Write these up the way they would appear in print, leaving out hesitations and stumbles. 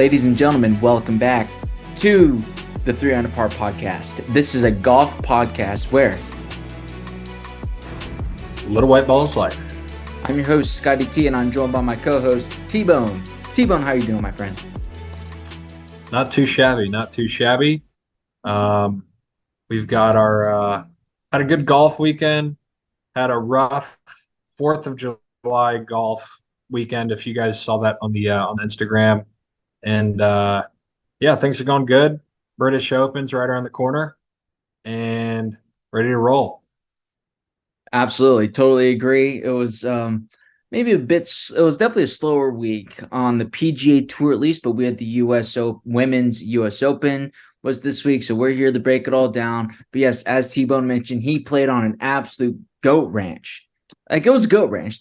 Ladies and gentlemen, welcome back to the 3 Under Par podcast. This is a golf podcast where Little White Ball's life. I'm your host, Scotty T, and I'm joined by my co-host, T-Bone. T-Bone, how you doing, my friend? Not too shabby, not too shabby. We've got our had a good golf weekend, had a rough 4th of July golf weekend, if you guys saw that on the Instagram. And yeah, things are going good. British Open's right around the corner and ready to roll. Absolutely, totally agree. It was maybe it was definitely a slower week on the PGA Tour at least, but we had the Women's US Open was this week, so we're here to break it all down. But yes, as T-Bone mentioned, he played on an absolute goat ranch. Like, it was a goat ranch.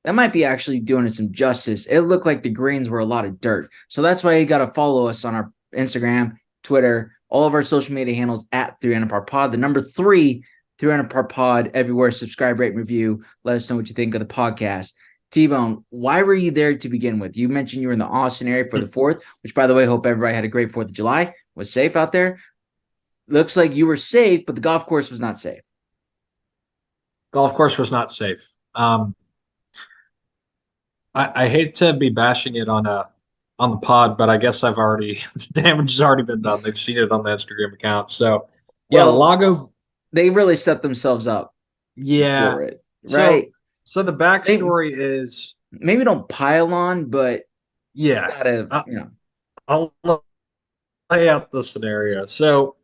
That might be actually doing it some justice. It looked like the greens were a lot of dirt. So that's why you got to follow us on our Instagram, Twitter, all of our social media handles at 3 Under Par Pod. The number 3, 3 Under Par Pod, everywhere. Subscribe, rate, and review. Let us know what you think of the podcast. T-Bone, why were you there to begin with? You mentioned you were in the Austin area for the 4th, which, by the way, hope everybody had a great 4th of July. Was safe out there. Looks like you were safe, but the golf course was not safe. Golf course was not safe. I hate to be bashing it on the pod, but I guess the damage has already been done. They've seen it on the Instagram account. So yeah, Lago, they really set themselves up for it, right? So the backstory is maybe don't pile on, but yeah, I'll lay out the scenario. So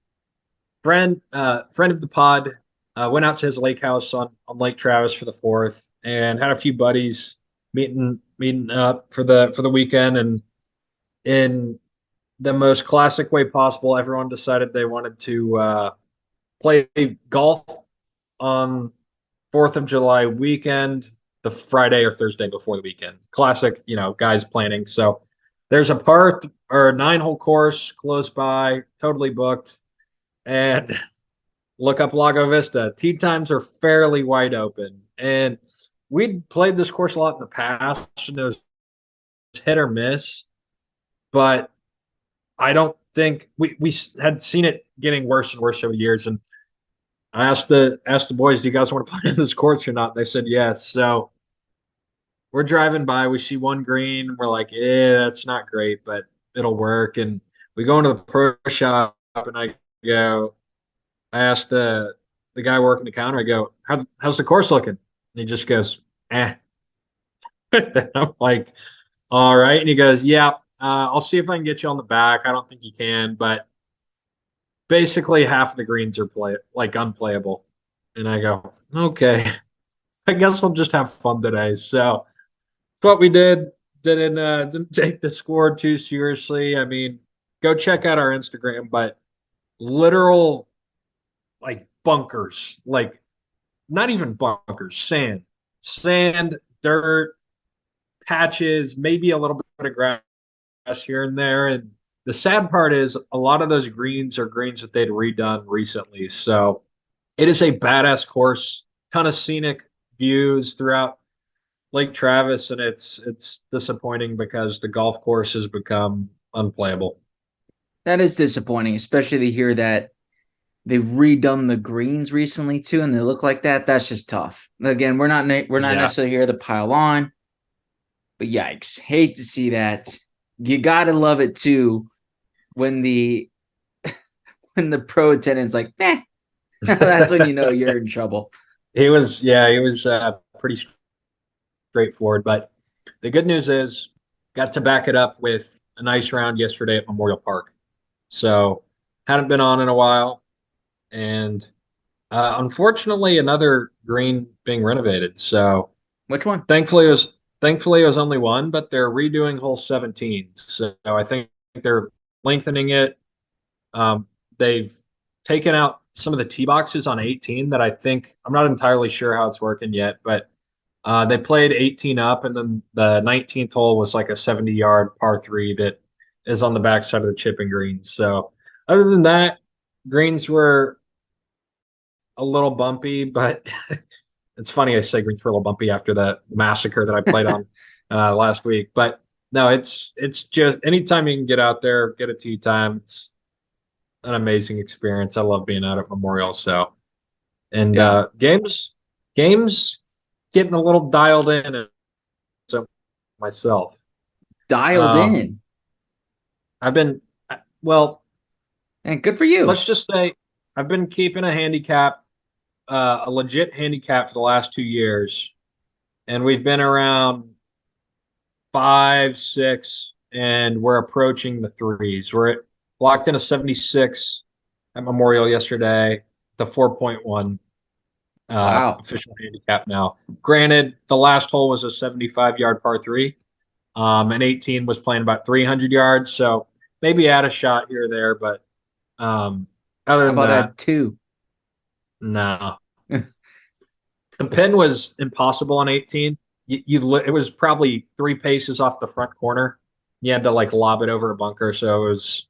friend of the pod went out to his lake house on Lake Travis for the 4th and had a few buddies meeting up for the weekend, and in the most classic way possible, everyone decided they wanted to play golf on 4th of July weekend, the Friday or Thursday before the weekend. Classic, guys planning. So there's a 9-hole course close by, totally booked, and look up Lago Vista. Tee times are fairly wide open, and we'd played this course a lot in the past, and it was hit or miss, but I don't think we had seen it getting worse and worse over the years. And I asked the boys, "Do you guys want to play in this course or not?" And they said yes. So we're driving by, we see one green, we're like, "Yeah, that's not great, but it'll work." And we go into the pro shop, and I asked the guy working the counter, I go, "How's the course looking?" And he just goes, "Eh." I'm like, "All right." And he goes, "Yeah, I'll see if I can get you on the back. I don't think you can, but basically half of the greens are unplayable." And I go, "Okay, I guess we'll just have fun today." So what we did. Didn't take the score too seriously. I mean, go check out our Instagram, but literal bunkers, not even bunkers, sand, dirt, patches, maybe a little bit of grass here and there. And the sad part is a lot of those greens are greens that they'd redone recently. So it is a badass course, ton of scenic views throughout Lake Travis, and it's disappointing because the golf course has become unplayable. That is disappointing, especially to hear that they've redone the greens recently too, and they look like that. That's just tough. Again, we're not necessarily here to pile on, but yikes, hate to see that. You gotta love it too when the pro attendant's like, "Eh," that's when you know you're in trouble. He was pretty straightforward, but the good news is got to back it up with a nice round yesterday at Memorial Park. So hadn't been on in a while, and unfortunately another green being renovated. So which one? Thankfully it was only one, but they're redoing hole 17. So I think they're lengthening it. They've taken out some of the tee boxes on 18 that I'm not entirely sure how it's working yet, but they played 18 up, and then the 19th hole was like a 70-yard par 3 that is on the backside of the chipping greens. So other than that, greens were a little bumpy, but it's funny I say greens were a little bumpy after the massacre that I played on last week. But No, it's just anytime you can get out there, get a tee time, it's an amazing experience. I love being out at Memorial. So, and Yeah. games getting a little dialed in, and so myself. Dialed Um, in. I've been well. And good for you. Let's just say I've been keeping a handicap, a legit handicap for the last 2 years, and we've been around 5, 6, and we're approaching the threes. Locked in a 76 at Memorial yesterday, the 4.1 Wow. official handicap now. Granted, the last hole was a 75-yard par three, and 18 was playing about 300 yards, so maybe add a shot here or there, but um, other How than about that, that two? no. The pin was impossible on 18. It was probably 3 paces off the front corner. You had to like lob it over a bunker, so it was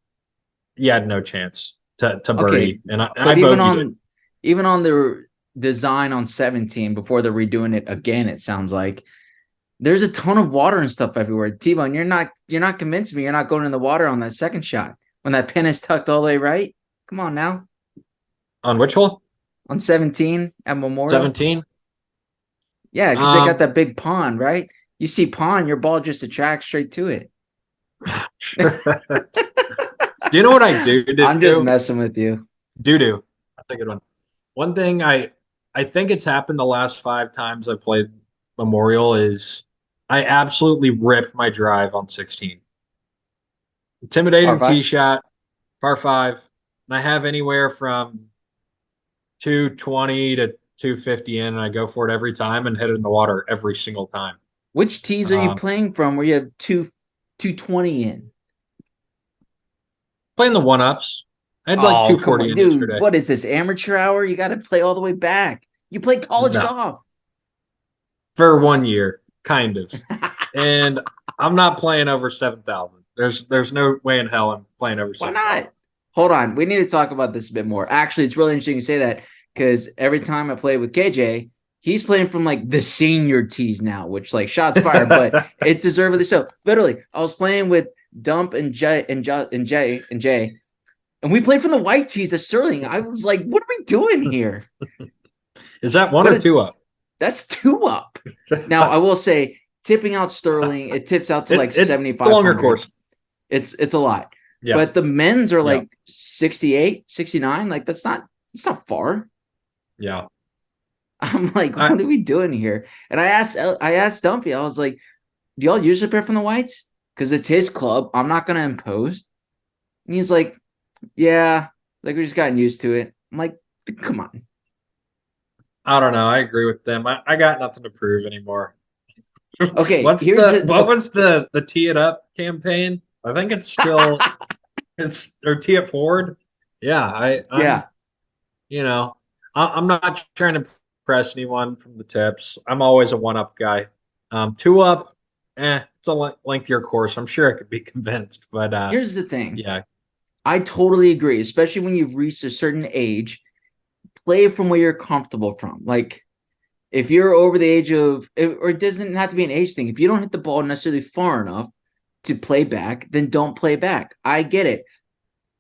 you had no chance to Okay, birdie, and I but bogeyed it. even on the design on 17 before they're redoing it again, it sounds like there's a ton of water and stuff everywhere. T-Bone, you're not convincing me you're not going in the water on that second shot when that pin is tucked all the way right. Come on now. On which hole? On 17 at Memorial. 17. Yeah, because they got Um, that big pond, right? You see pond, your ball just attracts straight to it. do you know what I do I'm just do? messing with you. Do. That's a good one. One thing I think it's happened the last 5 times I played Memorial is I absolutely rip my drive on 16. Par Intimidating tee five. shot, par five, and I have anywhere from 220 to 250 in, and I go for it every time and hit it in the water every single time. Which tees are you Um, playing from where you have 220 in? Playing the one ups, I had like Oh, come 240 on, in dude. yesterday. What is this, amateur hour? You got to play all the way back. You play college No, golf. for 1 year, kind of, and I'm not playing over 7,000. There's no way in hell I'm playing over Why 7,000. not? Hold on. We need to talk about this a bit more. Actually, it's really interesting you say that because every time I play with KJ, he's playing from like the senior tees now, which like shots fired, but it deservedly so. Literally, I was playing with Dump and Jay, and we played from the white tees at Sterling. I was like, what are we doing here? Is that one But or two it's up? that's two up. Now I will say, tipping out Sterling, it tips out to like It's the longer 7,500. course. It's a lot. Yeah, But the men's are yeah, like 68, 69. Like that's not far. yeah. I'm like, I what are we doing here? And I asked Dumpy, I was like, do y'all usually prepare from the whites? Because it's his club. I'm not gonna impose. And he's like, yeah, like we just gotten used to it. I'm like, come on. I don't know. I agree with them. I got nothing to prove anymore. Okay, here's it. What Okay, was the tee it up campaign? I think it's still it's or tee it forward. Yeah, I'm yeah. you know I'm not trying to impress anyone from the tips. I'm always a one up guy. Two up, it's a lengthier course. I'm sure I could be convinced, but Here's the thing. yeah, I totally agree, especially when you've reached a certain age. Play from where you're comfortable from. Like if you're over the age of, or it doesn't have to be an age thing. If you don't hit the ball necessarily far enough to play back, then don't play back. I get it.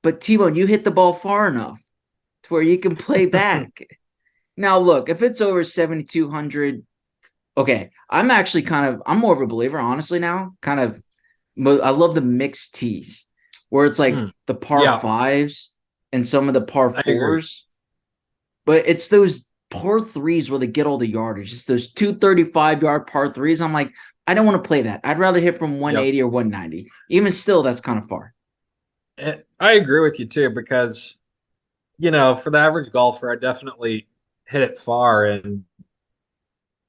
But T-Bone, you hit the ball far enough to where you can play back. Now, look, if it's over 7,200, okay, I'm more of a believer, honestly, now. I love the mixed tees where it's like mm, the par yeah, fives and some of the par I agree. fours, but it's those par threes where they get all the yardage. It's those 235-yard par threes. I'm like, I don't want to play that. I'd rather hit from Yep. 180 or 190. Even still, that's kind of far. I agree with you too because for the average golfer, I definitely hit it far. And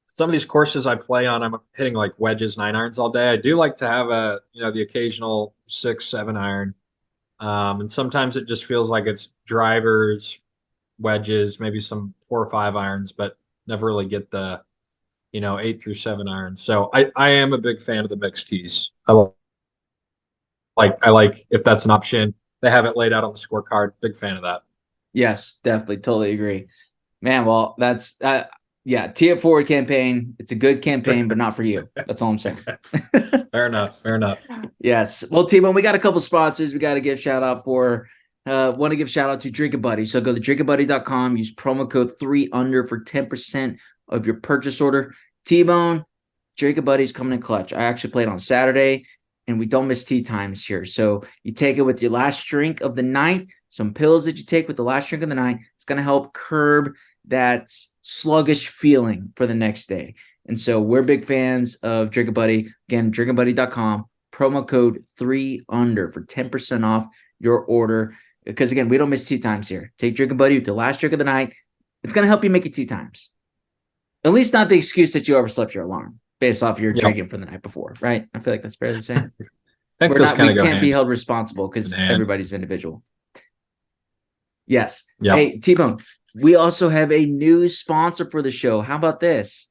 some of these courses I play on, I'm hitting like wedges, 9 irons all day. I do like to have the occasional 6, 7 iron. And sometimes it just feels like it's drivers, wedges, maybe some 4 or 5 irons, but never really get the, 8 through 7 irons. So I am a big fan of the mixed tees. I like if that's an option. They have it laid out on the scorecard. Big fan of that. Yes, definitely. Totally agree. Man, well, that's Yeah, tee it forward campaign. It's a good campaign, but not for you. That's all I'm saying. Fair enough. Fair enough. Yes. Well, T-Bone, we got a couple sponsors we got to give shout out for. Want to give shout out to Drinking Buddy. So go to drinkabuddy.com, use promo code 3under for 10% of your purchase order. T-Bone, Drinking Buddy's coming in clutch. I actually played on Saturday, and we don't miss tea times here. So you take it with your last drink of the night, some pills that you take with the last drink of the night. It's going to help curb that sluggish feeling for the next day. And so we're big fans of Drinking Buddy. Again, drinkabuddy.com, promo code 3under for 10% off your order. Because again, we don't miss tea times here. Take Drinking Buddy with the last drink of the night. It's going to help you make it tea times. At least not the excuse that you overslept your alarm based off your Yep. drinking for the night before, right? I feel like that's fair to say. I think those kind We of go can't be hand held responsible in because hand. everybody's individual. Yes. Yep. Hey, T-Bone, we also have a new sponsor for the show. How about this?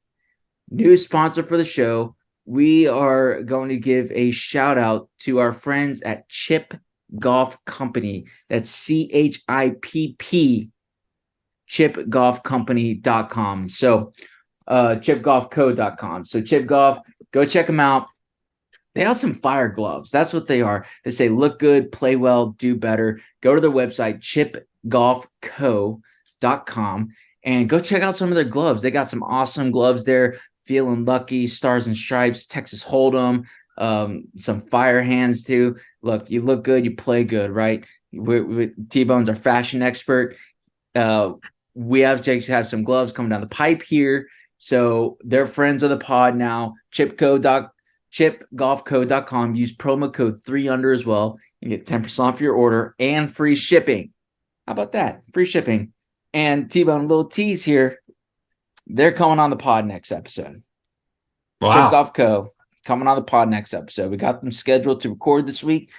New sponsor for the show. We are going to give a shout out to our friends at Chip Golf Company. That's CHIPP, chipgolfcompany.com. So chipgolfcode.com. So Chip Golf, go check them out. They have some fire gloves. That's what they are. They say look good, play well, do better. Go to their website, chipgolfco.com, and go check out some of their gloves. They got some awesome gloves there. Feeling Lucky, Stars and Stripes, Texas Hold'em, some fire hands too. Look, you look good, you play good, right? T-Bone's our fashion expert. We have to have some gloves coming down the pipe here. So they're friends of the pod now. Chipgolfcode.com. Use promo code 3under as well. You get 10% off your order and free shipping. How about that? Free shipping. And T-Bone, little tease here. They're coming on the pod next episode. Wow. Chip Golf Co. is coming on the pod next episode. We got them scheduled to record this week.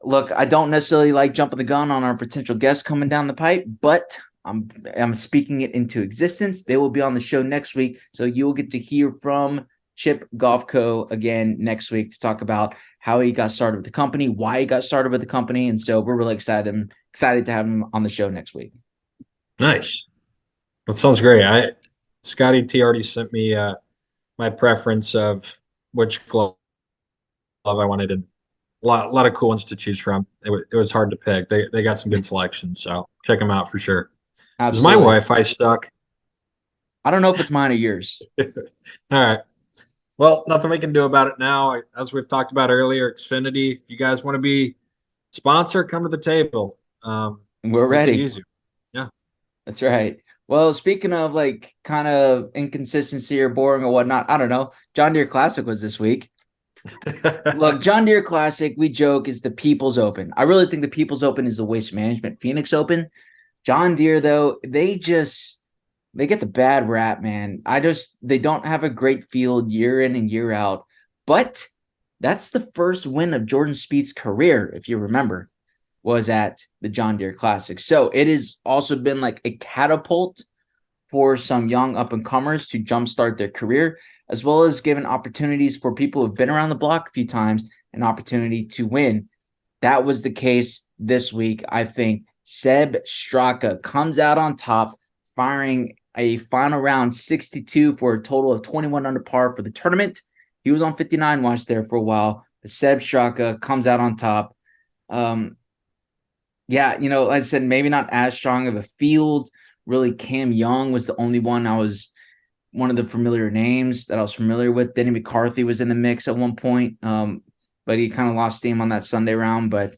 Look, I don't necessarily like jumping the gun on our potential guests coming down the pipe, but I'm speaking it into existence. They will be on the show next week, so you will get to hear from Chip Golf Co. again next week to talk about how he got started with the company, why he got started with the company, and so we're really excited to have him on the show next week. Nice. That sounds great. Scotty T already sent me my preference of which glove I wanted, and a lot of cool ones to choose from. It was hard to pick. They got some good selections, so check them out for sure. Is my Absolutely. Wi-Fi stuck? I don't know if it's mine or yours. All right. Well, nothing we can do about it now. As we've talked about earlier, Xfinity, if you guys want to be sponsor, come to the table. We're Make it ready. easier. Yeah. That's right. Well, speaking of like kind of inconsistency or boring or whatnot, I don't know. John Deere Classic was this week. Look, John Deere Classic, we joke, is the People's Open. I really think the People's Open is the Waste Management Phoenix Open. John Deere, though, they get the bad rap, man. They don't have a great field year in and year out. But that's the first win of Jordan Spieth's career, if you remember, was at the John Deere Classic. So it has also been like a catapult for some young up-and-comers to jumpstart their career, as well as given opportunities for people who have been around the block a few times an opportunity to win. That was the case this week. I think Sebb Straka comes out on top, firing a final round 62 for a total of 21 under par for the tournament. He was on 59 watch there for a while. Sebb Straka comes out on top. Yeah, like I said, maybe not as strong of a field. Really, Cam Young was the only one one of the familiar names that I was familiar with. Denny McCarthy was in the mix at one point, but he kind of lost steam on that Sunday round. But,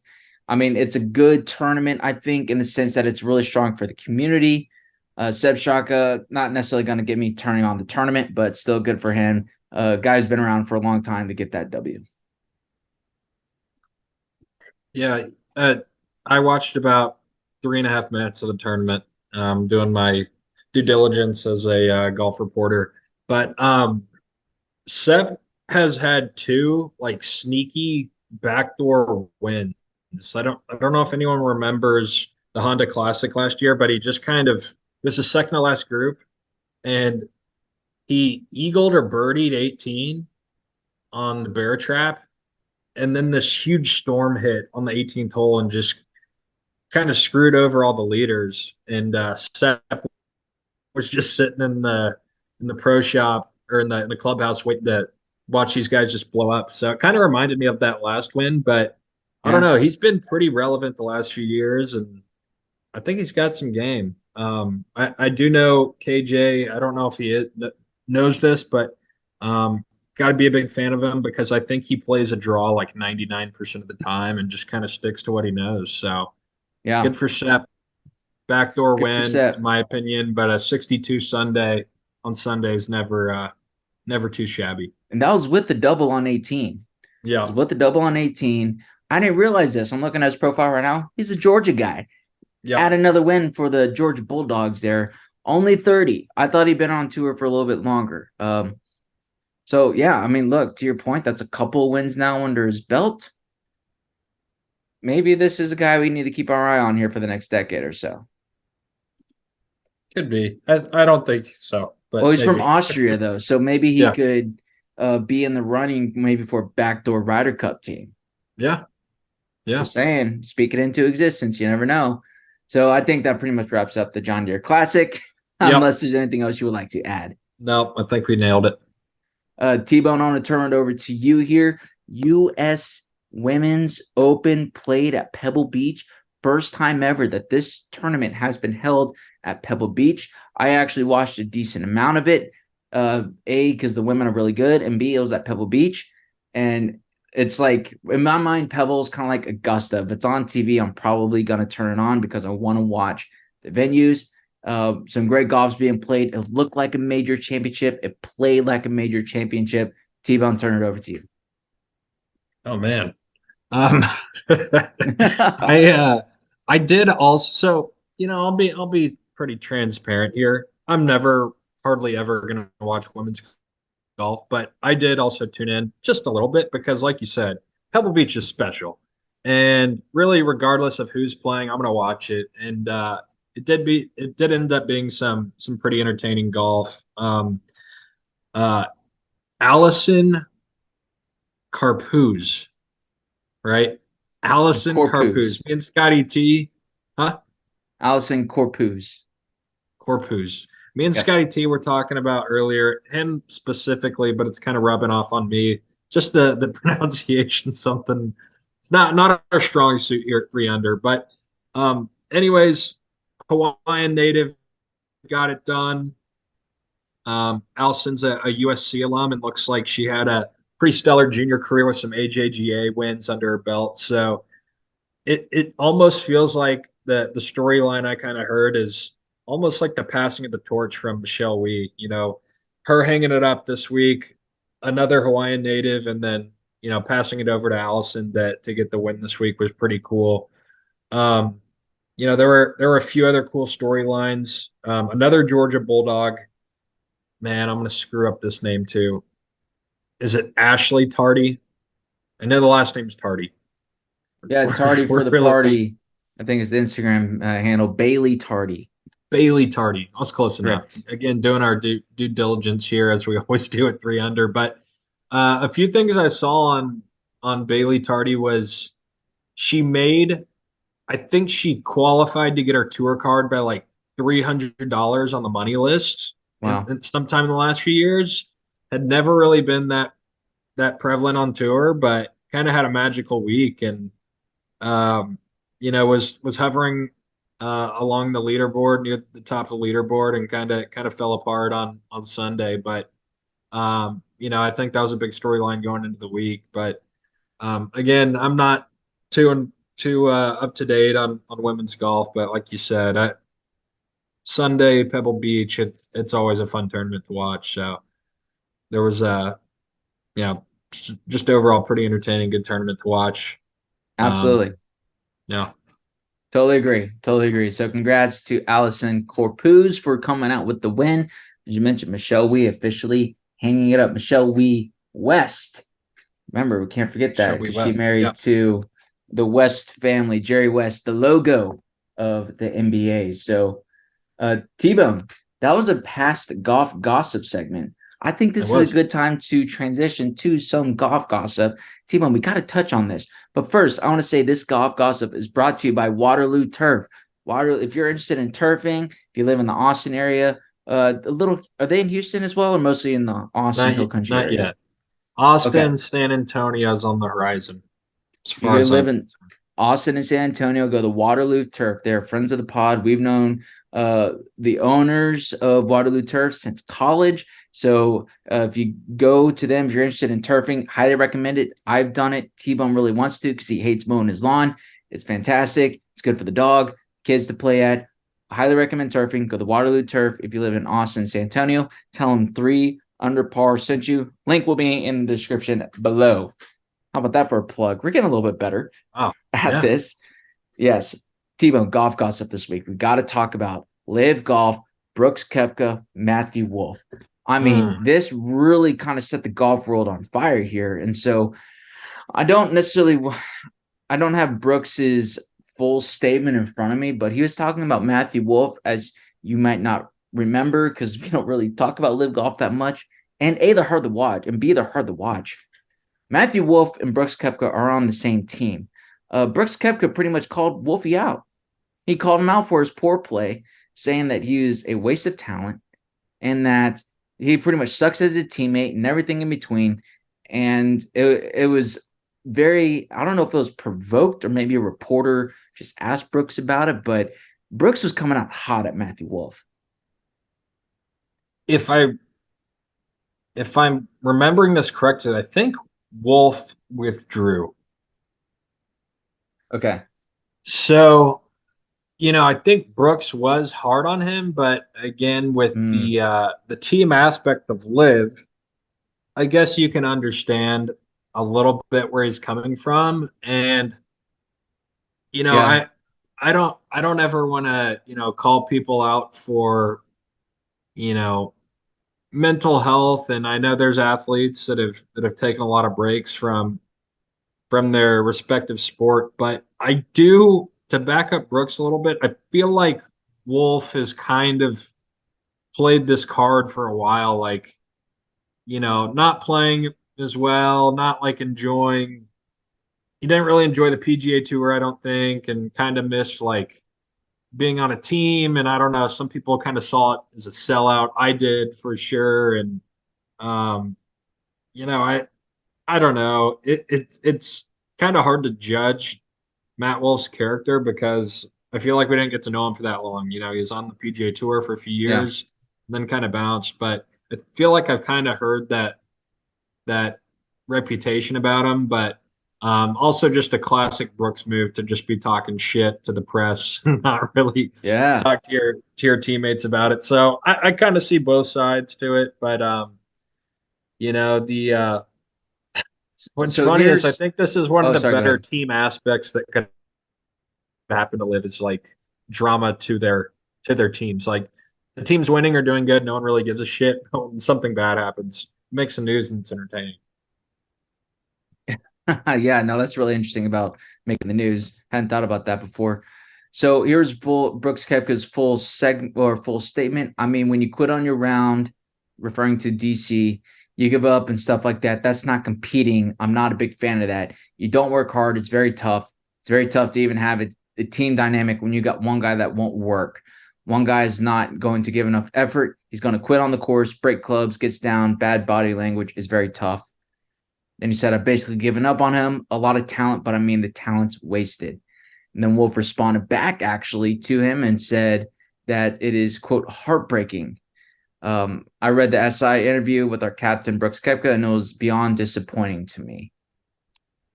I mean, it's a good tournament, I think, in the sense that it's really strong for the community. Sebb Straka, not necessarily going to get me turning on the tournament, but still good for him. Guy's been around for a long time to get that W. Yeah. I watched about 3.5 minutes of the tournament, doing my due diligence as a golf reporter. But Sepp has had two like sneaky backdoor wins. I don't know if anyone remembers the Honda Classic last year, but he just kind of this is second to last group, and he eagled or birdied 18 on the bear trap, and then this huge storm hit on the 18th hole and just kind of screwed over all the leaders. And Sepp was just sitting in the pro shop or in the clubhouse waiting to watch these guys just blow up. So it kind of reminded me of that last win, but I don't Yeah. know. He's been pretty relevant the last few years, and I think he's got some game. I do know KJ. I don't know if knows this, but got to be a big fan of him because I think he plays a draw like 99% of the time and just kind of sticks to what he knows. So Yeah. good for Sepp. Backdoor Good for win, in Sep. my opinion, but a 62 Sunday on Sunday is never too shabby. And that was with the double on 18. It Yeah, was with the double on 18. I didn't realize this. I'm looking at his profile right now. He's a Georgia guy. yeah. Add another win for the Georgia Bulldogs there. Only 30. I thought he'd been on tour for a little bit longer. So yeah, I mean, look, to your point, that's a couple wins now under his belt. Maybe this is a guy we need to keep our eye on here for the next decade or so. Could be. I don't think so, Well, but he's from maybe. Austria though, so maybe he Yeah, could be in the running maybe for a backdoor Ryder Cup team. yeah, yeah. Just saying, speak it into existence. You never know. So I think that pretty much wraps up the John Deere Classic, Yep. unless there's anything else you would like to add. No, I think we nailed it. T-Bone, I want to turn it over to you here. U.S. Women's Open played at Pebble Beach. First time ever that this tournament has been held at Pebble Beach. I actually watched a decent amount of it. A, because the women are really good, and B, it was at Pebble Beach. And it's like, in my mind, Pebble is kind of like Augusta. If it's on TV, I'm probably going to turn it on because I want to watch the venues. Some great golf's being played. It looked like a major championship. It played like a major championship. T-Bone, turn it over to you. Oh man. Um, I I did also. So I'll be pretty transparent here. I'm never hardly ever gonna watch women's golf, but I did also tune in just a little bit because, like you said, Pebble Beach is special, and really, regardless of who's playing, I'm gonna watch it. And it did end up being some pretty entertaining golf. Uh, Allisen Corpuz, right? Allisen Corpuz. Corpuz. Me and Scotty T, huh? Allisen Corpuz. Corpuz. Me and Yes. Scotty T were talking about earlier, him specifically, but it's kind of rubbing off on me. Just the pronunciation, something. It's not our strong suit here at 3 under. But anyways, Hawaiian native got it done. Allison's a USC alum and looks like she had a pretty stellar junior career with some AJGA wins under her belt. So it almost feels like the storyline I kind of heard is almost like the passing of the torch from Michelle Wee. Her hanging it up this week, another Hawaiian native, and then passing it over to Allison that to get the win this week was pretty cool. Um, there were a few other cool storylines. Another Georgia Bulldog. Man, I'm gonna screw up this name too. Is it Ashley Tardy? I know the last name's Tardy. Yeah, Tardy for We're the really party. I think it's the Instagram handle, Bailey Tardy. Bailey Tardy. I was close enough. Correct. Again, doing our due diligence here as we always do at 3 under. But a few things I saw on Bailey Tardy was she made. I think she qualified to get her tour card by like $300 on the money list, Wow. and sometime in the last few years had never really been that prevalent on tour, but kind of had a magical week and um, was hovering along the leaderboard near the top of the leaderboard and kind of fell apart on Sunday. But I think that was a big storyline going into the week. But again, I'm not too up to date on women's golf, but like you said, Sunday Pebble Beach, it's always a fun tournament to watch. So there was a just overall pretty entertaining, good tournament to watch. Um, Absolutely. yeah, Totally agree. Totally agree. So congrats to Allisen Corpuz for coming out with the win. As you mentioned, Michelle Wee officially hanging it up. Michelle Wee West. Remember, we can't forget shall that we because she let? married Yeah, to the West family, Jerry West, the logo of the NBA. So T-Bone, that was a past golf gossip segment. I think it this is a was. good time to transition to some golf gossip. T-Bone, we got to touch on this. But first, I want to say this golf gossip is brought to you by Waterloo Turf. If you're interested in turfing, if you live in the Austin area, A little. Are they in Houston as well, or mostly in the Austin Hill Country Not area? yet. Okay, Austin, San Antonio's on the horizon, as you far could as I'm live in Austin and San Antonio. Go to Waterloo Turf. They're friends of the pod. We've known the owners of Waterloo Turf since college. So if you go to them, if you're interested in turfing, highly recommend it. I've done it. T-Bone really wants to because he hates mowing his lawn. It's fantastic. It's good for the dog, kids to play at. Highly recommend turfing. Go to Waterloo Turf if you live in Austin, San Antonio. Tell them 3 Under Par sent you. Link will be in the description below. How about that for a plug? We're getting a little bit better oh at yeah. this. Yes. T-Bone golf gossip this week. We got to talk about Live Golf, Brooks Koepka, Matthew Wolff. I mean, Mm. this really kind of set the golf world on fire here. And so I don't necessarily, I don't have Brooks's full statement in front of me, but he was talking about Matthew Wolff, as you might not remember because we don't really talk about Live Golf that much. And A, they're hard to watch, and B, they're hard to watch. Matthew Wolff and Brooks Koepka are on the same team. Brooks Koepka pretty much called Wolfie out. He called him out for his poor play, saying that he was a waste of talent and that he pretty much sucks as a teammate and everything in between. And it was very, I don't know if it was provoked or maybe a reporter just asked Brooks about it, but Brooks was coming out hot at Matthew Wolff. If I if I'm remembering this correctly, I think Wolf withdrew. Okay. So, I think Brooks was hard on him, but again, with Mm, the team aspect of Live, I guess you can understand a little bit where he's coming from. And, you know, yeah. I I don't ever want to, call people out for, you know, mental health. And I know there's athletes that have taken a lot of breaks from their respective sport. But I do, to back up Brooks a little bit, I feel like Wolf has kind of played this card for a while, like, not playing as well, not like enjoying. He didn't really enjoy the PGA Tour, I don't think, and kind of missed like being on a team. And I don't know, some people kind of saw it as a sellout. I did for sure. And um, you know, I don't know. It's kind of hard to judge Matt Wolff's character because I feel like we didn't get to know him for that long. He was on the PGA Tour for a few Yeah. years, and then kind of bounced. But I feel like I've kind of heard that reputation about him. But also just a classic Brooks move to just be talking shit to the press, not really Yeah. talk to your teammates about it. So I kind of see both sides to it. But the what's So funny is I here's, think this is one of oh, the sorry, go better ahead. team aspects that could happen to Live is like drama to their teams. Like the teams winning or doing good, no one really gives a shit. When something bad happens, it makes the news and it's entertaining. Yeah, no, that's really interesting about making the news. Hadn't thought about that before. So here's full Brooks Koepka's full segment or full statement. I mean, when you quit on your round, referring to DC, you give up and stuff like that. That's not competing. I'm not a big fan of that. You don't work hard. It's very tough. It's very tough to even have a team dynamic when you got one guy that won't work. One guy is not going to give enough effort. He's going to quit on the course, break clubs, gets down, bad body language is very tough. And he said, I've basically given up on him. A lot of talent, but I mean, the talent's wasted. And then Wolff responded back actually to him and said that it is, quote, heartbreaking. I read the SI interview with our captain, Brooks Koepka, and it was beyond disappointing to me.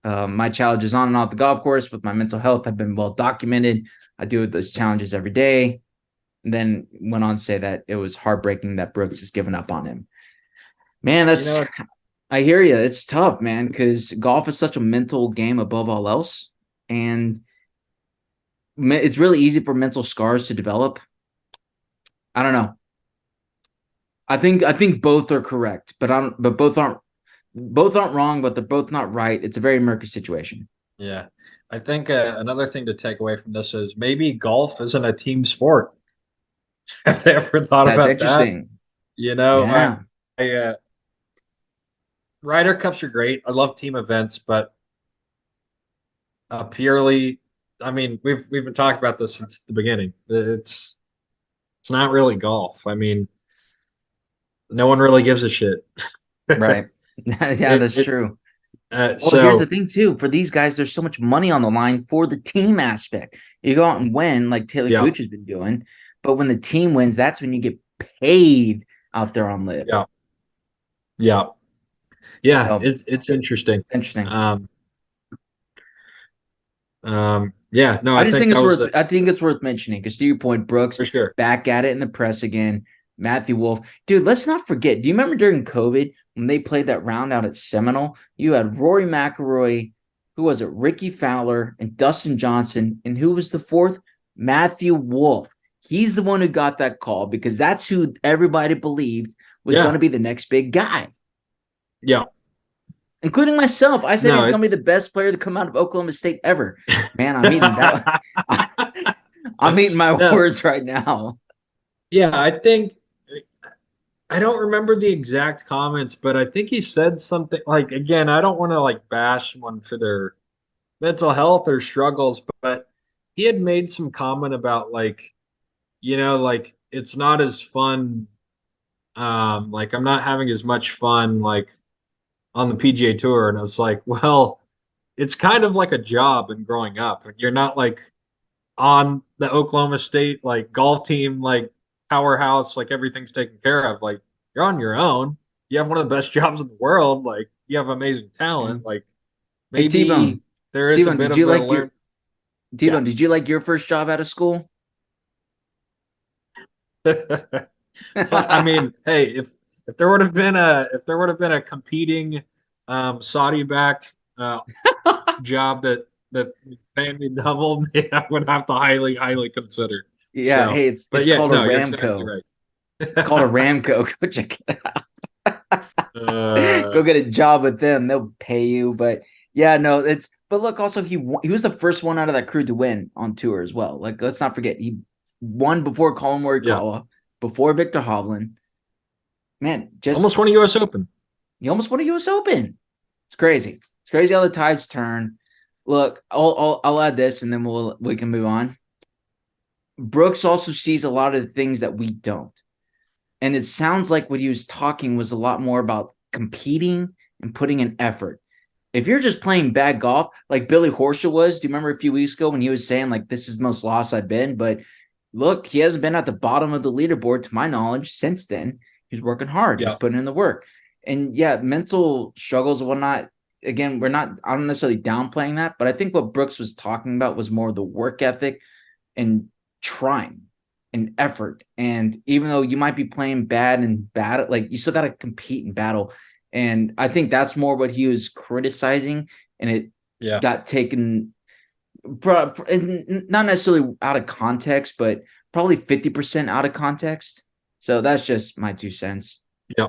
My challenges on and off the golf course with my mental health have been well documented. I deal with those challenges every day. And then went on to say that it was heartbreaking that Brooks has given up on him. Man, You that's know, it's I hear you. It's tough, man, because golf is such a mental game above all else, and it's really easy for mental scars to develop. I don't know. I think both are correct, but I don't. But both aren't wrong, but they're both not right. It's a very murky situation. yeah. I think another thing to take away from this is maybe golf isn't a team sport. Have they ever thought That's about that? interesting. You know, I, Yeah, I Ryder Cups are great. I love team events, but purely, I mean, we've been talking about this since the beginning. It's not really golf. I mean, no one really gives a shit. Right. Yeah, it, that's it true. Well, here's the so thing too. For these guys, there's so much money on the line for the team aspect. You go out and win, like Taylor yeah, Gooch has been doing, but when the team wins, that's when you get paid out there on live. yeah, yeah, yeah. So It's interesting. it's interesting. Um, yeah, no, I I just think think that it's was worth. the I think it's worth mentioning because to your point, Brooks for sure. back at it in the press again. Matthew Wolff, dude. Let's not forget. Do you remember during COVID when they played that round out at Seminole? You had Rory McIlroy, who was it? Ricky Fowler and Dustin Johnson, and who was the fourth? Matthew Wolff. He's the one who got that call because that's who everybody believed was going Yeah, to be the next big guy, yeah. including myself. I said No, he's going to be it's the best player to come out of Oklahoma State ever. Man, I'm eating that. I'm eating my no, words right now. yeah. I think I don't remember the exact comments, but I think he said something like, again, I don't want to like bash someone for their mental health or struggles, but he had made some comment about like, like it's not as fun. Like I'm not having as much fun like on the PGA Tour, and I was like, well, it's kind of like a job and growing up. You're not like on the Oklahoma State like golf team, like powerhouse, like everything's taken care of. Like you're on your own. You have one of the best jobs in the world. Like you have amazing talent. Like Hey T maybe Bone, there T is a Bone, bit did of you a like your learn. T Yeah. Bone? Did you like your first job out of school? I mean, hey, if there would have been a competing Saudi backed job that was paying me double, I would have to highly consider. Yeah, So, hey, it's but it's yeah, called a no, you're exactly Ramco. right. It's called a Ramco. Go check it out. uh, Go get a job with them. They'll pay you. But yeah, no, it's but look, also he was the first one out of that crew to win on tour as well. Like, let's not forget he won before Colin yeah, Morikawa, before Victor Hovland. Man, just almost won a U.S. Open. he almost won a US Open. It's crazy. It's crazy how the tides turn. Look, I'll add this and then we can move on. Brooks also sees a lot of the things that we don't. And it sounds like what he was talking was a lot more about competing and putting in effort. If you're just playing bad golf, like Billy Horschel was, do you remember a few weeks ago when he was saying, like, this is the most lost I've been? But look, he hasn't been at the bottom of the leaderboard, to my knowledge, since then. He's working hard, he's Yeah, putting in the work. And yeah, mental struggles and whatnot. Again, I'm not necessarily downplaying that, but I think what Brooks was talking about was more the work ethic and trying and effort. And even though you might be playing bad and bad, like you still got to compete and battle. And I think that's more what he was criticizing. And it yeah, got taken, not necessarily out of context, but probably 50% out of context. So that's just my 2 cents. yeah,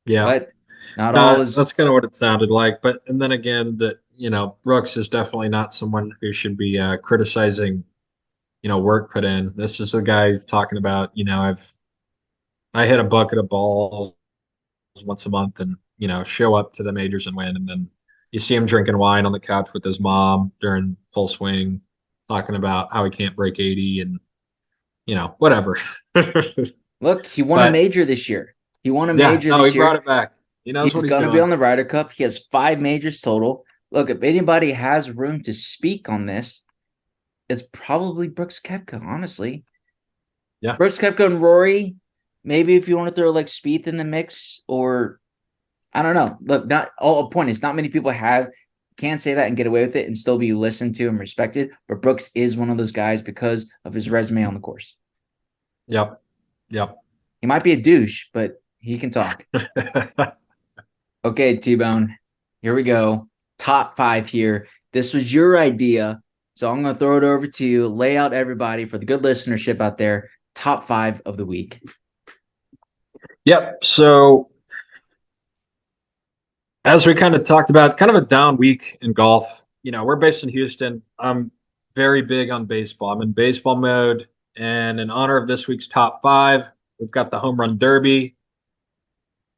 yeah. But not all is That's kind of what it sounded like. But and then again, that Brooks is definitely not someone who should be criticizing work put in. This is the guy who's talking about I hit a bucket of balls once a month and show up to the majors and win, and then you see him drinking wine on the couch with his mom during full swing, talking about how he can't break 80 and whatever. look, he won a But major this year. He won a yeah, major no, he this brought year. it back. He knows He's what he's going to be doing. on the Ryder Cup. He has 5 majors total. Look, if anybody has room to speak on this, it's probably Brooks Koepka, honestly. Yeah. Brooks Koepka and Rory. Maybe if you want to throw like Spieth in the mix, or I don't know. Look, not all a point is not many people can say that and get away with it and still be listened to and respected. But Brooks is one of those guys because of his resume on the course. Yep. Yep. He might be a douche, but he can talk. Okay, T-Bone, here we go. Top 5 here. This was your idea, so I'm going to throw it over to you. Lay out everybody for the good listenership out there. Top 5 of the week. Yep. So as we kind of talked about, kind of a down week in golf. We're based in Houston. I'm very big on baseball. I'm in baseball mode. And in honor of this week's top 5, we've got the home run derby,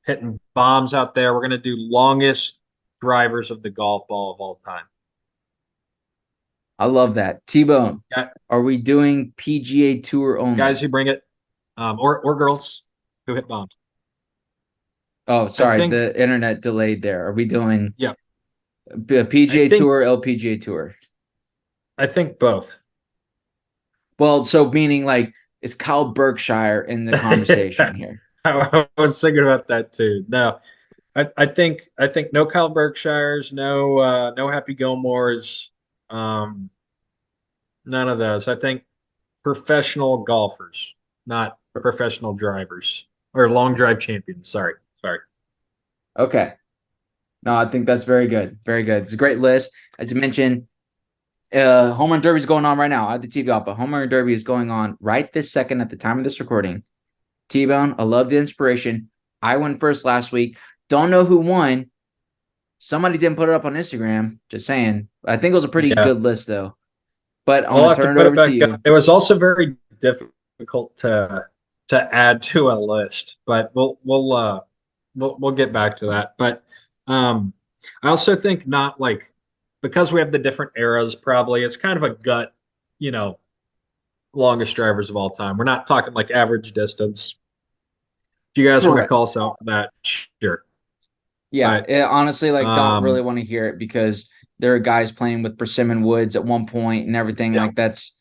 hitting bombs out there. We're going to do longest drivers of the golf ball of all time. I love that. T-Bone, Got are we doing PGA Tour guys only? who bring it, or girls who hit bombs. Oh, I sorry, think, the internet delayed there. Are we doing yeah, I PGA think, Tour, LPGA Tour? I think both. Well, so meaning like is Kyle Berkshire in the conversation here? I was thinking about that too. No, I think no Kyle Berkshires, no Happy Gilmores, um, none of those. I think professional golfers, not professional drivers or long drive champions. Sorry. Okay. No, I think that's very good. Very good. It's a great list. As you mentioned, Home Run Derby is going on right now. I have the TV off, but Home Run Derby is going on right this second at the time of this recording. T-Bone, I love the inspiration. I went first last week. Don't know who won. Somebody didn't put it up on Instagram. Just saying. I think it was a pretty Yeah, good list, though. But I'm we'll going to have to turn it put it over to back up. you. It was also very difficult to add to a list, but we'll get back to that. But um, I also think not like because we have the different eras. Probably it's kind of a gut, you know, longest drivers of all time. We're not talking like average distance. If you guys want to Correct. call us out for that, sure. Yeah, But honestly, like, don't really um, want to hear it because there are guys playing with persimmon woods at one point and everything. yeah, Like, that's,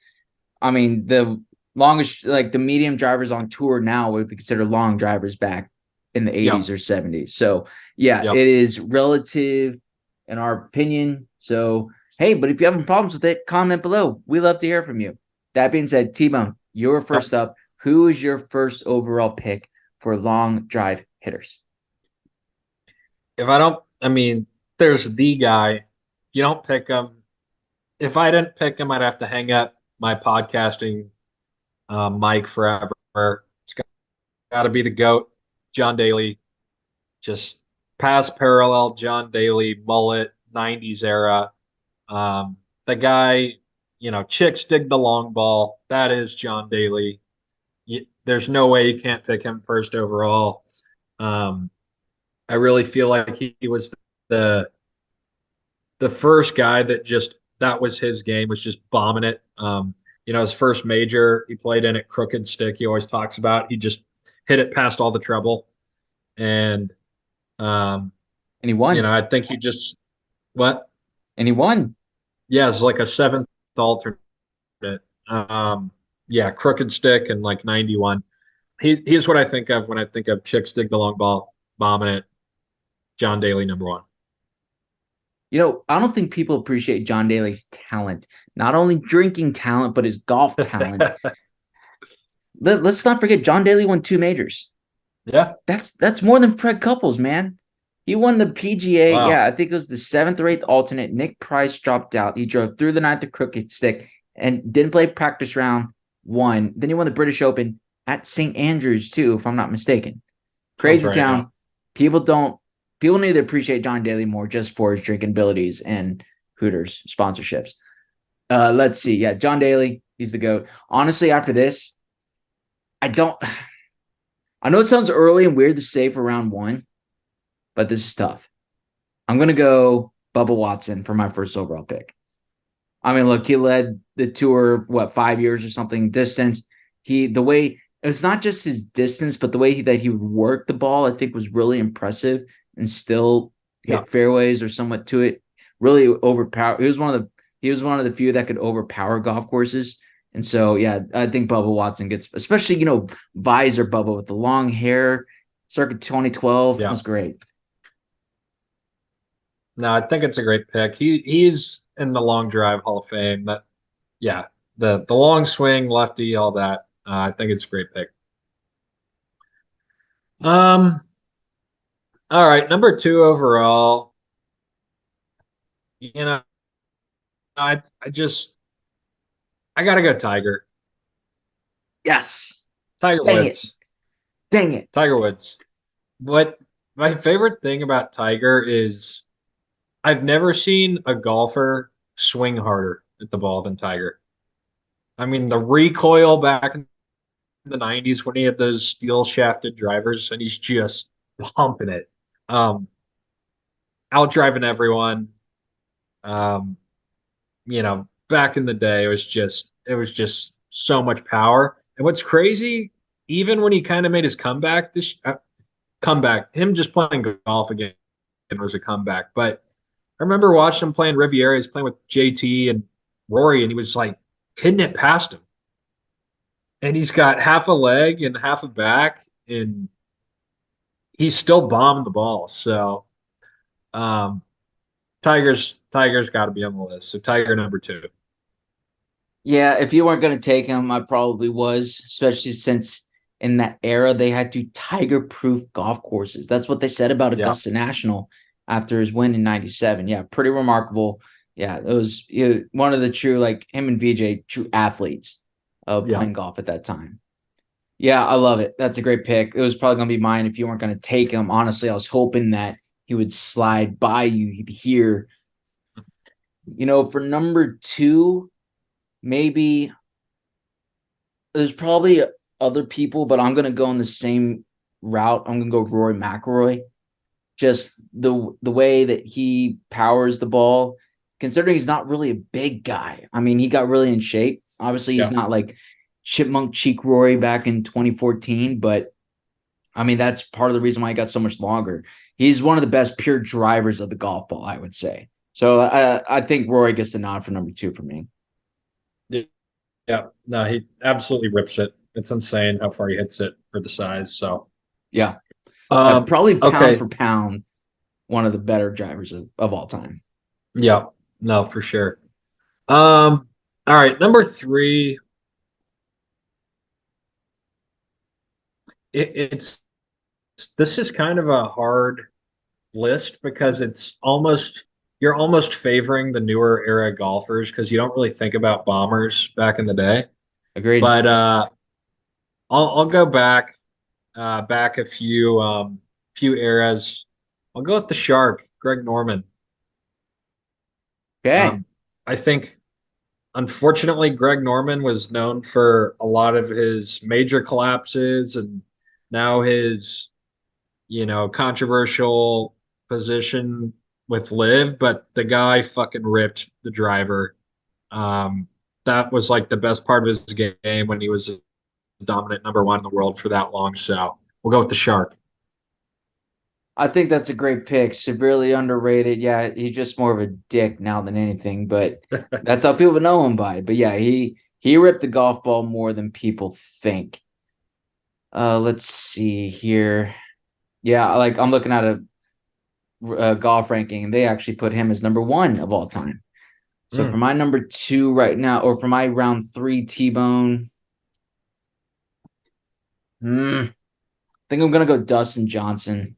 I mean, the longest, like, the medium drivers on tour now would be considered long drivers back in the yeah, 80s or 70s. So, yeah, yeah. it is relative in our opinion. So, hey, but if you have any problems with it, comment below. We love to hear from you. That being said, T-Bone, you're Yep. first up. Who is your first overall pick for long drive hitters? If I don't, I mean, there's the guy. If you don't pick him, if I didn't pick him, I'd have to hang up my podcasting mic forever. It's got to be the GOAT, John Daly. Just pass parallel, John Daly, mullet, 90s era. The guy, chicks dig the long ball. That is John Daly. There's no way you can't pick him first overall. Um, I really feel like he was the the first guy that was his game, was just bombing it. His first major he played in at Crooked Stick. He always talks about he just hit it past all the trouble, and um, And he won. I think he just what? And he won. Yeah, it's like a seventh alternate. Um, yeah, Crooked Stick and like 91. He's what I think of when I think of chicks dig the long ball, bombing it. John Daly, number one. I don't think people appreciate John Daly's talent. Not only drinking talent, but his golf talent. Let's not forget John Daly won two majors. Yeah. That's more than Fred Couples, man. He won the PGA. Wow. Yeah, I think it was the seventh or eighth alternate. Nick Price dropped out. He drove through the ninth at Crooked Stick and didn't play practice round one. Then he won the British Open at St. Andrews too, if I'm not mistaken. That's Crazy right. Yeah. town. People don't. People need to appreciate John Daly more just for his drinking abilities and Hooters sponsorships. Let's see. Yeah, John Daly, he's the GOAT. Honestly, after this, I don't. I know it sounds early and weird to say for round one, but this is tough. I'm gonna go Bubba Watson for my first overall pick. I mean, look, he led the tour 5 years or something distance. The way it's not just his distance, but the way that he would work the ball, I think was really impressive and still Yeah. hit fairways or somewhat to it. Really overpower. He was one of the few that could overpower golf courses. And so, yeah, I think Bubba Watson gets, especially visor Bubba with the long hair, circa 2012 Yeah. was great. No, I think it's a great pick. He's in the long drive Hall of Fame. Yeah, the long swing, lefty, all that. I think it's a great pick. Um, all right, number two overall. You know, I gotta go Tiger. Yes. Tiger Dang it. Woods. Dang it. Tiger Woods. What my favorite thing about Tiger is I've never seen a golfer swing harder at the ball than Tiger. I mean, the recoil back in the 90s when he had those steel shafted drivers and he's just pumping it. Um, Out driving everyone. Um, back in the day, it was just so much power. And what's crazy, even when he kind of made his comeback comeback. Him just playing golf again was a comeback. But I remember watching him playing Riviera. He's playing with JT and Rory, and he was like hitting it past him. And he's got half a leg and half a back, and he's still bombing the ball. So um, Tiger's got to be on the list. So Tiger number two. Yeah, if you weren't going to take him, I probably was, especially since in that era they had to tiger-proof golf courses. That's what they said about Yeah, Augusta National after his win in '97. Yeah, pretty remarkable. Yeah, it was one of the true, like him and VJ, true athletes yeah. playing golf at that time. Yeah, I love it. That's a great pick. It was probably going to be mine if you weren't going to take him. Honestly, I was hoping that he would slide by you here. For number two, maybe there's probably other people, but I'm gonna go in the same route. I'm gonna go Rory McIlroy. Just the way that he powers the ball, considering he's not really a big guy. I mean, he got really in shape. Obviously, he's Yeah. not like chipmunk cheek Rory back in 2014, but I mean that's part of the reason why he got so much longer. He's one of the best pure drivers of the golf ball, I would say. So I think Rory gets the nod for number two for me. Yeah. Yeah. No, he absolutely rips it. It's insane how far he hits it for the size. So, Yeah, um, probably pound okay. for pound, one of the better drivers of all time. Yeah. No, for sure. All right. Number three, it's this is kind of a hard list because it's almost you're almost favoring the newer era golfers because you don't really think about bombers back in the day. Agreed. But I'll go back a few eras. I'll go with the Shark, Greg Norman. Okay. Um, I think unfortunately Greg Norman was known for a lot of his major collapses and now his controversial position with Liv, but the guy fucking ripped the driver. Um, that was like the best part of his game when he was a dominant number one in the world for that long. So we'll go with the Shark. I think that's a great pick. Severely underrated. Yeah, he's just more of a dick now than anything, but that's how people know him by. But yeah, he ripped the golf ball more than people think. Let's see here. Yeah, like I'm looking at a golf ranking, and they actually put him as number one of all time. So for Mm. my number two right now, or for my round three T-Bone, I think I'm gonna go Dustin Johnson.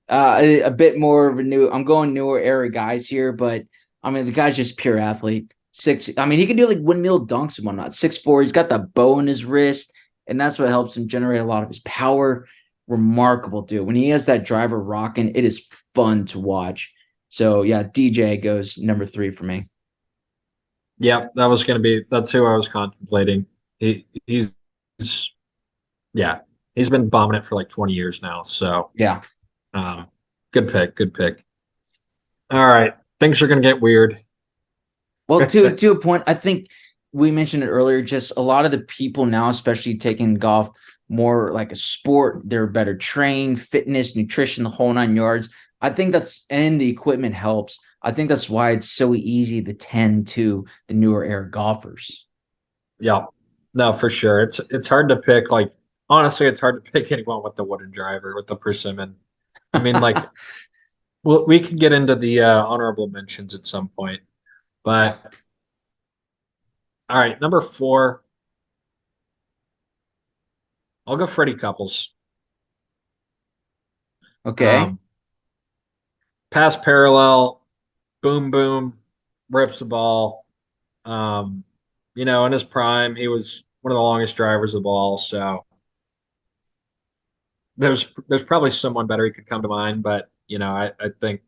A bit more of a new. I'm going newer era guys here, but I mean the guy's just pure athlete. Six. I mean he can do like windmill dunks and whatnot. 6'4". He's got that bow in his wrist, and that's what helps him generate a lot of his power. Remarkable dude. When he has that driver rocking, it is fun to watch. So yeah, DJ goes number three for me. Yeah, that's who I was contemplating. He's yeah, he's been bombing it for like 20 years now. So Yeah. um, good pick, good pick. All right, things are gonna get weird. Well, to a point, I think we mentioned it earlier. Just a lot of the people now, especially taking golf more like a sport, they're better trained, fitness, nutrition, the whole nine yards. I think and the equipment helps. I think that's why it's so easy to tend to the newer era golfers. Yeah, no, for sure. It's hard to pick. Like honestly, it's hard to pick anyone with the wooden driver with the persimmon. I mean, like we can get into the honorable mentions at some point, Yeah. but all right, number four, I'll go Freddie Couples. Okay. Um, pass parallel, boom boom, rips the ball. Um, in his prime, he was one of the longest drivers of the ball. So there's probably someone better he could come to mind, but I think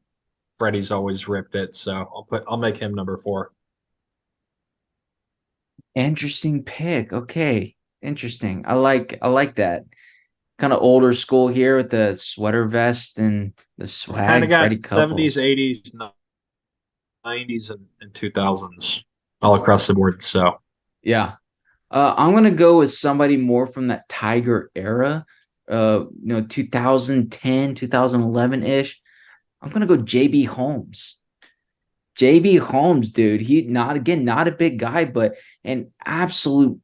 Freddie's always ripped it. So I'll make him number four. Interesting pick. Okay. Interesting. I like that. Kind of older school here with the sweater vest and the Kind of swag. Freddie got 70s, Couples. 80s, 90s, and 2000s all across the board. So Yeah. I'm gonna go with somebody more from that Tiger era. you know, 2010, 2011 ish. I'm gonna go JB Holmes. JB Holmes, dude. He not a big guy, but an absolute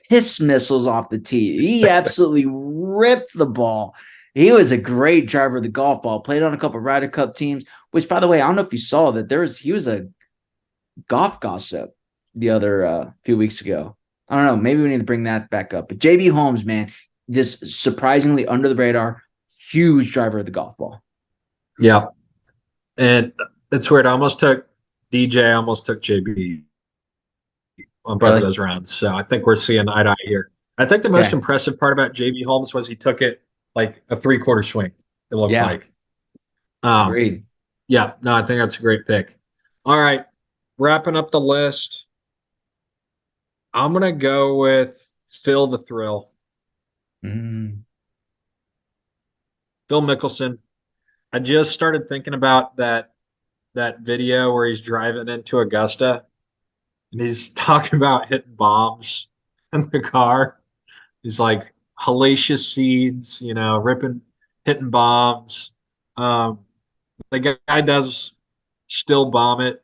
piss missiles off the tee. He absolutely ripped the ball. He was a great driver of the golf ball. Played on a couple of Ryder Cup teams, which, by the way, I don't know if you saw that he was a golf gossip the other few weeks ago. I don't know. Maybe we need to bring that back up. But JB Holmes, man, just surprisingly under the radar, huge driver of the golf ball. Yeah. And it's weird. I almost took DJ, I almost took JB on both of Really? those rounds. So I think we're seeing eye to eye here. I think the most Okay. impressive part about JB Holmes was he took it like a 3/4 swing, it looked Yeah. like. Um, Agreed. yeah, no, I think that's a great pick. All right. Wrapping up the list, I'm gonna go with Phil the Thrill. Mm. Phil Mickelson. I just started thinking about that video where he's driving into Augusta and he's talking about hitting bombs in the car. He's like hellacious seeds, hitting bombs. Um, the guy does still bomb it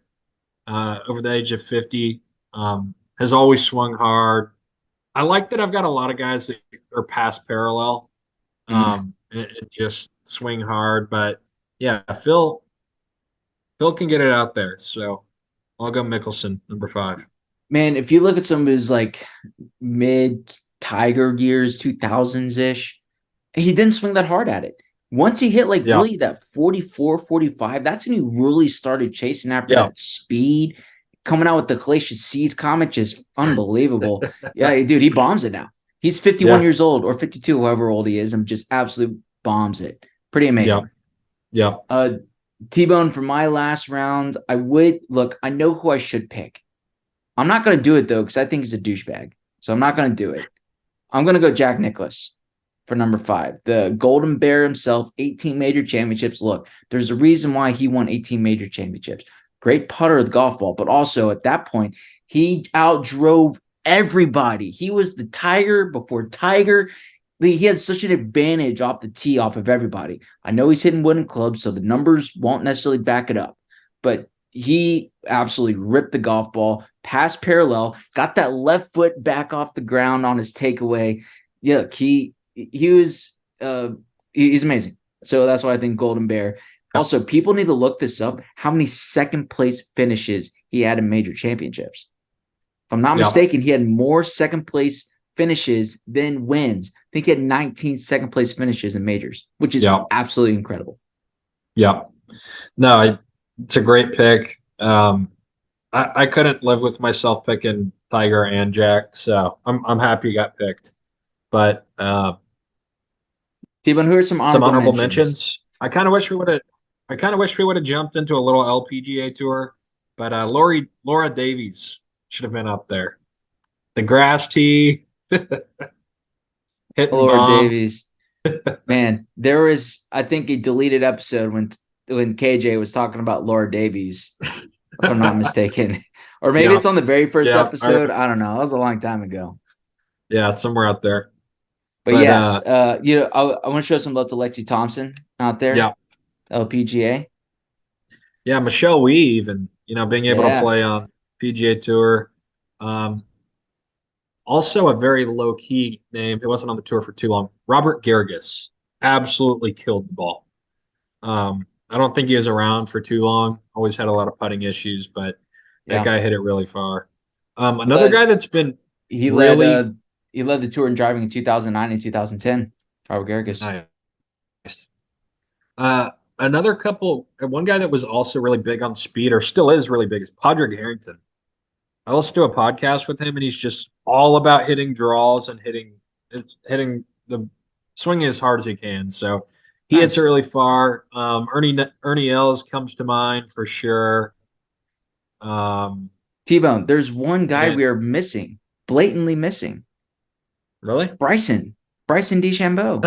over the age of 50. Has always swung hard. I like that I've got a lot of guys that are past parallel Mm. and just swing hard. But yeah, Phil can get it out there. So I'll go Mickelson, number 5. Man, if you look at some of his like mid Tiger years, 2000s ish, he didn't swing that hard at it. Once he hit like Yeah, really that 44, 45, that's when he really started chasing after yeah, that speed. Coming out with the Glacier Seas comment, just unbelievable. Yeah, dude, he bombs it now. He's 51 yeah, years old or 52, however old he is, and just absolutely bombs it. Pretty yeah, amazing. yeah, Uh, T-Bone for my last round. I would look, I know who I should pick. I'm not going to do it though, because I think he's a douchebag. So I'm not going to do it. I'm going to go Jack Nicklaus for number 5. The Golden Bear himself, 18 major championships. Look, there's a reason why he won 18 major championships. Great putter of the golf ball, but also at that point, he outdrove everybody. He was the Tiger before Tiger. He had such an advantage off the tee off of everybody. I know he's hitting wooden clubs, so the numbers won't necessarily back it up, but he absolutely ripped the golf ball past parallel, got that left foot back off the ground on his takeaway. Yeah, he was he's amazing. So that's why I think Golden Bear. yeah, Also, people need to look this up. How many second place finishes he had in major championships? If I'm not yeah, mistaken, he had more second place finishes than wins. I think he had 19 second place finishes in majors, which is yeah, absolutely incredible. yeah. No, it's a great pick. I couldn't live with myself picking Tiger and Jack, so I'm happy he got picked. But T-Bone, who are some some honorable honorable mentions? mentions. I kind of wish we would have jumped into a little LPGA tour, but Laura Davies should have been up there. The grass tee, hitting Laura bombs. Davies. Man, there was, I think, a deleted episode when KJ was talking about Laura Davies, if I'm not mistaken. Or maybe Yeah, it's on the very first yeah, I episode. remember. I don't know. That was a long time ago. Yeah, somewhere out there. But But yes, I want to show some love to Lexi Thompson out there, yeah, LPGA. yeah, Michelle Wie even, being able to Yeah. play on PGA Tour. Um, Also a very low key name. It wasn't on the tour for too long. Robert Garrigus absolutely killed the ball. I don't think he was around for too long. Always had a lot of putting issues, but that Yeah. guy hit it really far. Another Led guy that's been he led really he led the tour in driving in 2009 and 2010. Robert Garrigus. nice. Another couple, one guy that was also really big on speed, or still is really big, is Padraig Harrington. I listened to a podcast with him, and he's just all about hitting draws and hitting the swinging as hard as he can. So he hits it Nice. really far. Ernie Els comes to mind for sure. Um, T-Bone, there's one guy and we are missing, blatantly missing. really, Bryson. Bryson DeChambeau.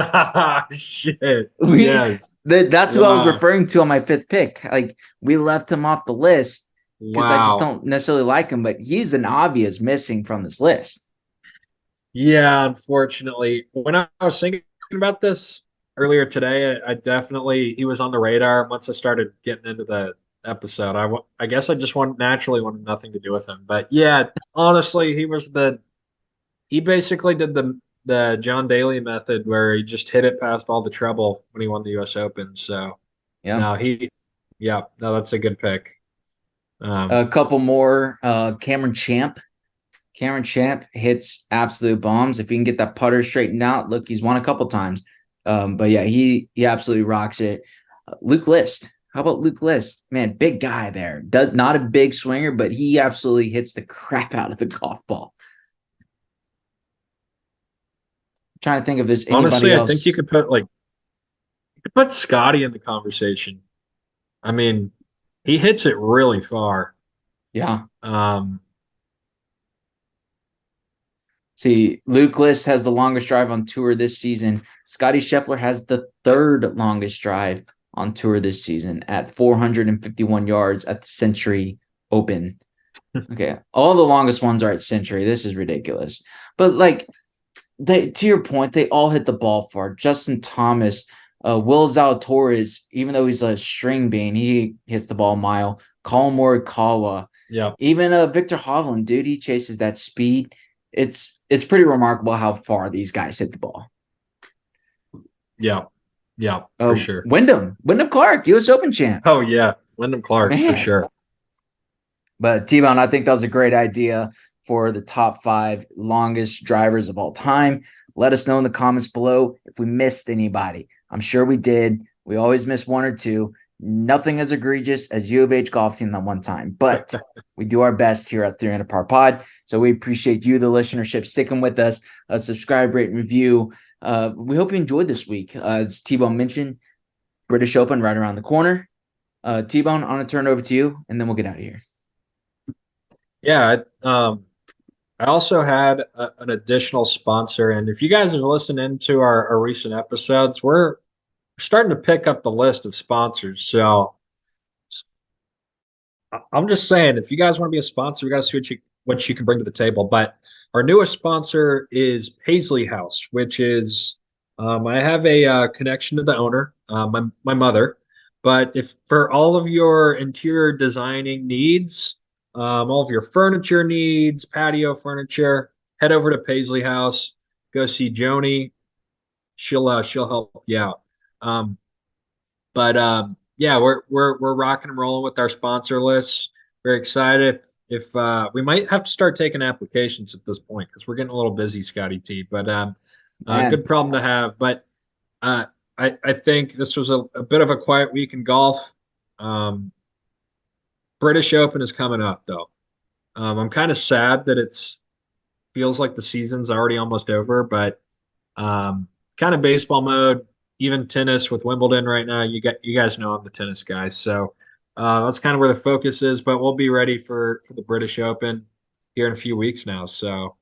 shit, We yes, that's who I was wow, referring to on my 5th pick. Like we left him off the list because I just wow, don't necessarily like him, but he's an obvious missing from this list. yeah. Unfortunately, when I was thinking about this earlier today. I definitely he was on the radar once I started getting into the episode. I guess I just naturally wanted nothing to do with him. But yeah, honestly, he basically did the John Daly method where he just hit it past all the trouble when he won the U.S. Open. So Yeah. no, yeah, no, that's a good pick. A couple more. Cameron Champ hits absolute bombs. If he can get that putter straightened out, look, he's won a couple times. But yeah, he absolutely rocks it. Luke List. How about Luke List? Man, big guy there. Does not a big swinger, but he absolutely hits the crap out of the golf ball. I'm trying to think if there's anybody Honestly, I think else. you could put Scotty in the conversation. I mean, he hits it really far. Yeah. Um, See, Luke List has the longest drive on tour this season. Scotty Scheffler has the third longest drive on tour this season at 451 yards at the Century Open. Okay, all the longest ones are at Century. This is ridiculous. But like, to your point, they all hit the ball far. Justin Thomas, Will Zalatoris, even though he's a string bean, he hits the ball a mile. Colin Morikawa, yeah, even Victor Hovland, dude, he chases that speed. It's pretty remarkable how far these guys hit the ball. yeah, yeah, for sure. Wyndham Clark, U.S. Open champ. Oh yeah, Wyndham Clark for Man. sure. But T-Bone, I think that was a great idea for the top 5 longest drivers of all time. Let us know in the comments below if we missed anybody. I'm sure we did. We always miss one or two. Nothing as egregious as U of H golf team that one time, but we do our best here at 300 Par Pod. So we appreciate you, the listenership, sticking with us. Subscribe, rate, and review. We hope you enjoyed this week. As T-Bone mentioned, British Open right around the corner. T-Bone, I'm going to turn it over to you, and then we'll get out of here. Yeah, I also had an additional sponsor, and if you guys have listened into our recent episodes, we're starting to pick up the list of sponsors. So I'm just saying, if you guys want to be a sponsor, we got to see what you can bring to the table. But our newest sponsor is Paisely House, which is I have a connection to the owner, my mother. But if for all of your interior designing needs, all of your furniture needs, patio furniture, head over to Paisely House. Go see Joni. She'll help you out. Um, but yeah, we're rocking and rolling with our sponsor list. Very excited. If we might have to start taking applications at this point because we're getting a little busy, Scotty T. But good problem to have. But I think this was a bit of a quiet week in golf. British Open is coming up though. I'm kind of sad that it's feels like the season's already almost over, but kind of baseball mode. Even tennis with Wimbledon right now. You guys know I'm the tennis guy, so that's kind of where the focus is. But we'll be ready for the British Open here in a few weeks now. So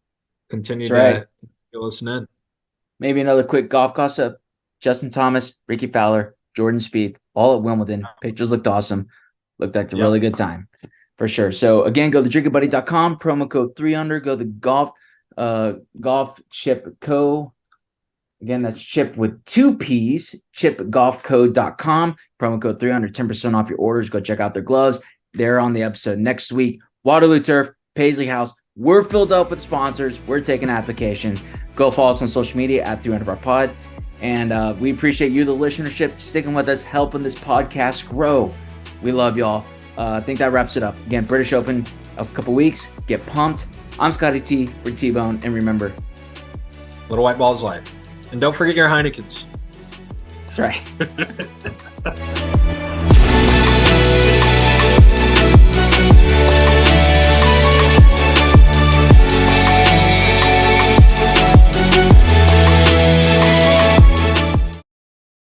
continue to listen in. Maybe another quick golf gossip. Justin Thomas, Ricky Fowler, Jordan Spieth, all at Wimbledon. Pictures looked awesome. Looked like a really good time for sure. So again, go to drinkabuddy.com, promo code 300. Go to golf chip co. Again, that's chip with 2 P's, chipgolfcode.com, promo code 300, 10% off your orders. Go check out their gloves. They're on the episode next week. Waterloo Turf, Paisely House. We're filled up with sponsors. We're taking applications. Go follow us on social media at 300 Bar Pod. And we appreciate you, the listenership, sticking with us, helping this podcast grow. We love y'all. I think that wraps it up. Again, British Open, a couple weeks. Get pumped. I'm Scotty T for T-Bone. And remember, little white ball's life. And don't forget your Heinekens. That's right.